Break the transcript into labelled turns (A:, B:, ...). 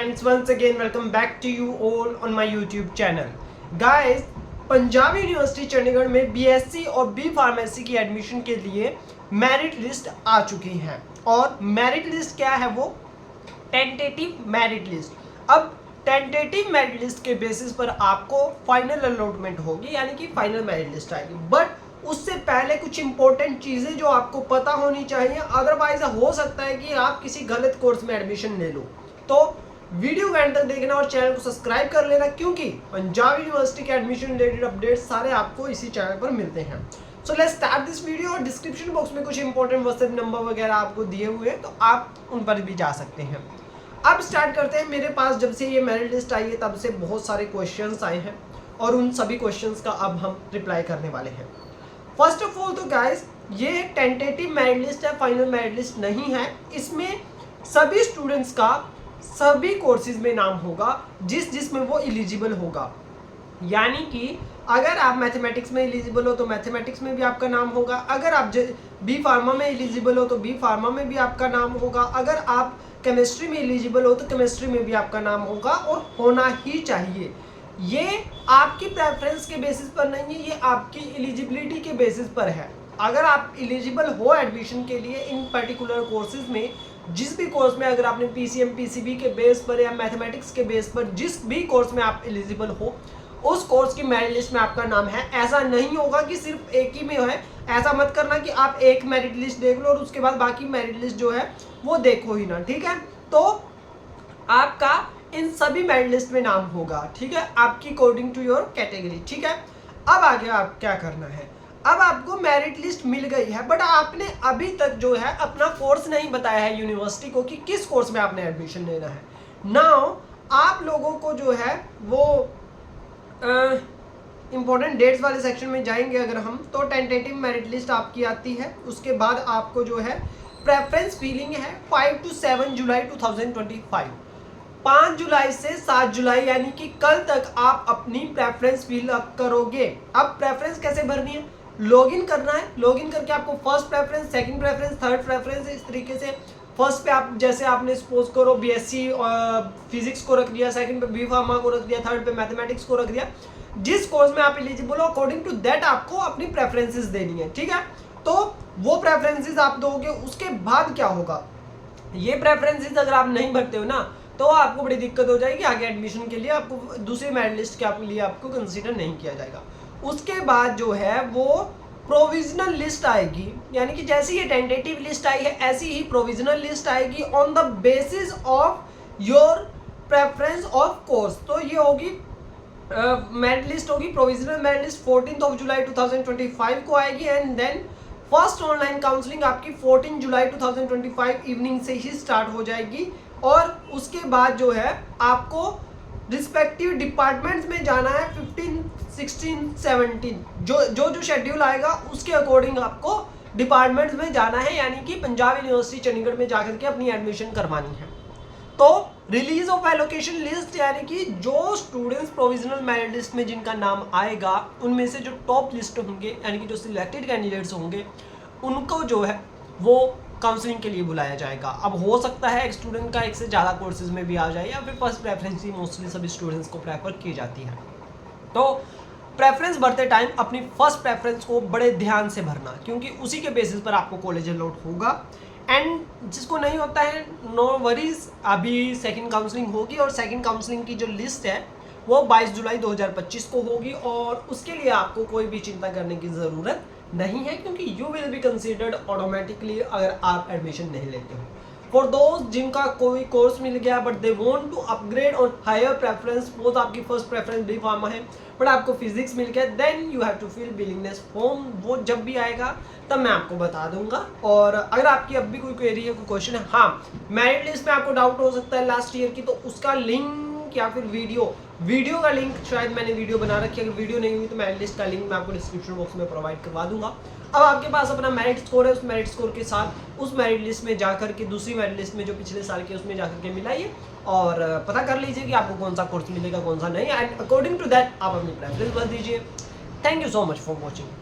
A: friends, once again welcome back to you all on my YouTube channel. Guys, Punjab university Chandigarh में BSc और B pharmacy की admission के लिए merit list आ चुकी है और मेरिट लिस्ट क्या है वो टेंटेटिव मेरिट लिस्ट। अब टेंटेटिव मेरिट लिस्ट के बेसिस पर आपको फाइनल अलॉटमेंट होगी, यानी कि फाइनल मेरिट लिस्ट आएगी। बट उससे पहले कुछ इंपॉर्टेंट चीज़ें जो आपको पता होनी चाहिए, अदरवाइज हो सकता है कि आप किसी गलत कोर्स में एडमिशन ले लो। तो वीडियो को एंड तक देखना और चैनल को सब्सक्राइब कर लेना, क्योंकि पंजाब यूनिवर्सिटी के एडमिशन रिलेटेड अपडेट सारे आपको इसी चैनल पर मिलते हैं। So let's start this video. और डिस्क्रिप्शन बॉक्स में कुछ इंपॉर्टेंट व्हाट्सएप नंबर वगैरह आपको दिए हुए हैं, तो आप उन पर भी जा सकते हैं। अब स्टार्ट करते हैं। मेरे पास जब से ये मेरिट लिस्ट आई है तब से बहुत सारे क्वेश्चंस आए हैं और उन सभी क्वेश्चंस का अब हम रिप्लाई करने वाले हैं। फर्स्ट ऑफ ऑल तो गाइस, ये टेंटेटिव मेरिट लिस्ट है, फाइनल मेरिट लिस्ट नहीं है। इसमें सभी स्टूडेंट्स का सभी कोर्सेज में नाम होगा जिसमें वो एलिजिबल होगा। यानी कि अगर आप मैथमेटिक्स में एलिजिबल हो तो मैथमेटिक्स में भी आपका नाम होगा, अगर आप बी फार्मा में एलिजिबल हो तो बी फार्मा में भी आपका नाम होगा, अगर आप केमिस्ट्री में एलिजिबल हो तो केमिस्ट्री में भी आपका नाम होगा, और होना ही चाहिए। ये आपकी प्रेफरेंस के बेसिस पर नहीं है, ये आपकी एलिजिबिलिटी के बेसिस पर है। अगर आप एलिजिबल हो एडमिशन के लिए इन पर्टिकुलर कोर्सेज में, जिस भी कोर्स में, अगर आपने पीसीएम पीसीबी के बेस पर या मैथमेटिक्स के बेस पर जिस भी कोर्स में आप एलिजिबल हो, उस कोर्स की मेरिट लिस्ट में आपका नाम है। ऐसा नहीं होगा कि सिर्फ एक ही में है। ऐसा मत करना कि आप एक मेरिट लिस्ट देख लो और उसके बाद बाकी मेरिट लिस्ट जो है वो देखो ही ना, ठीक है। तो आपका इन सभी मेरिट लिस्ट में नाम होगा, ठीक है, आपकी अकॉर्डिंग टू योर कैटेगरी, ठीक है। अब आगे आप क्या करना है। अब आपको मेरिट लिस्ट मिल गई है, बट आपने अभी तक जो है अपना कोर्स नहीं बताया है यूनिवर्सिटी को कि किस कोर्स में आपने एडमिशन लेना है। नाउ आप लोगों को जो है वो इम्पोर्टेंट डेट्स वाले सेक्शन में जाएंगे अगर हम, तो टेंटेटिव मेरिट लिस्ट आपकी आती है। उसके बाद आपको जो है प्रेफरेंस फीलिंग है 5 to 7 जुलाई 2025। 5 जुलाई से 7 जुलाई यानी कि कल तक आप अपनी प्रेफरेंस फिल अप करोगे। अब प्रेफरेंस कैसे भरनी है, लॉगिन करना है। लॉगिन करके आपको first preference, second preference, third preference, इस तरीके से फर्स्ट पे आप, जैसे आपने सपोज करो बीएससी फिजिक्स को रख दिया, सेकंड पे बी फार्मा को रख दिया, थर्ड पे मैथमेटिक्स को रख दिया। जिस कोर्स में आप एलिजिबल हो अकॉर्डिंग टू दैट आपको अपनी प्रेफरेंसेस देनी है, ठीक है। तो वो प्रेफरेंसेस आप दोगे। उसके बाद क्या होगा, ये प्रेफरेंसेस अगर आप नहीं भरते हो ना तो आपको बड़ी दिक्कत हो जाएगी आगे एडमिशन के लिए। आपको दूसरी मेरिट लिस्ट के लिए आपको कंसीडर नहीं किया जाएगा। उसके बाद जो है वो प्रोविजनल लिस्ट आएगी, यानी कि जैसी ये टेंटेटिव लिस्ट आई है ऐसी ही प्रोविजनल लिस्ट आएगी on the basis of your preference of course. तो ये होगी मेरिट लिस्ट होगी, प्रोविजनल मेरिट लिस्ट 14 जुलाई 2025 को आएगी। And then first online counselling आपकी 14 जुलाई 2025 इवनिंग से ही स्टार्ट हो जाएगी। और उसके बाद जो है आपको रिस्पेक्टिव डिपार्टमेंट्स में जाना है 15, 16, 17 जो शेड्यूल आएगा उसके अकॉर्डिंग आपको डिपार्टमेंट्स में जाना है, यानी कि पंजाब यूनिवर्सिटी चंडीगढ़ में जाकर के अपनी एडमिशन करवानी है। तो रिलीज ऑफ एलोकेशन लिस्ट, यानी कि जो स्टूडेंट्स प्रोविजनल मेरिट लिस्ट में जिनका नाम आएगा उनमें से जो टॉप लिस्ट होंगे, यानी कि जो सिलेक्टेड कैंडिडेट्स होंगे, उनको जो है वो काउंसलिंग के लिए बुलाया जाएगा। अब हो सकता है एक स्टूडेंट का एक से ज़्यादा कोर्सेज में भी आ जाए, या फिर फर्स्ट प्रेफरेंस ही मोस्टली सभी स्टूडेंट्स को प्रेफर की जाती है। तो प्रेफरेंस भरते टाइम अपनी फर्स्ट प्रेफरेंस को बड़े ध्यान से भरना, क्योंकि उसी के बेसिस पर आपको कॉलेज अलॉट होगा। एंड जिसको नहीं होता है नो वरीज, अभी सेकंड काउंसलिंग होगी और सेकंड काउंसलिंग की जो लिस्ट है वो 22 जुलाई 2025 को होगी, और उसके लिए आपको कोई भी चिंता करने की ज़रूरत नहीं है, क्योंकि you will be considered automatically अगर आप एडमिशन नहीं लेते हो। फॉर दोज जिनका कोई कोर्स मिल गया but they want to upgrade on higher preference, वो तो आपकी फर्स्ट प्रेफरेंस बी फार्मा है, बट आपको फिजिक्स मिल गया, then you have to fill willingness form. वो जब भी आएगा तब मैं आपको बता दूंगा। और अगर आपकी अब भी कोई क्वेरी है, कोई क्वेश्चन है, हाँ मेरिट लिस्ट में आपको डाउट हो सकता है लास्ट ईयर की, तो उसका लिंक या फिर वीडियो का लिंक शायद मैंने वीडियो बना रखी है, अगर वीडियो नहीं हुई तो मेरिट लिस्ट का लिंक मैं आपको डिस्क्रिप्शन बॉक्स में प्रोवाइड करवा दूंगा। अब आपके पास अपना मेरिट स्कोर है, उस मेरिट स्कोर के साथ उस मेरिट लिस्ट में जाकर के दूसरी मेरिट लिस्ट में जो पिछले साल की उसमें जाकर के मिलाइए और पता कर लीजिए कि आपको कौन सा कोर्स मिलेगा कौन सा नहीं, एंड अकॉर्डिंग टू दैट आप अपनी प्रेफरेंस भर दीजिए। Thank you so much for watching.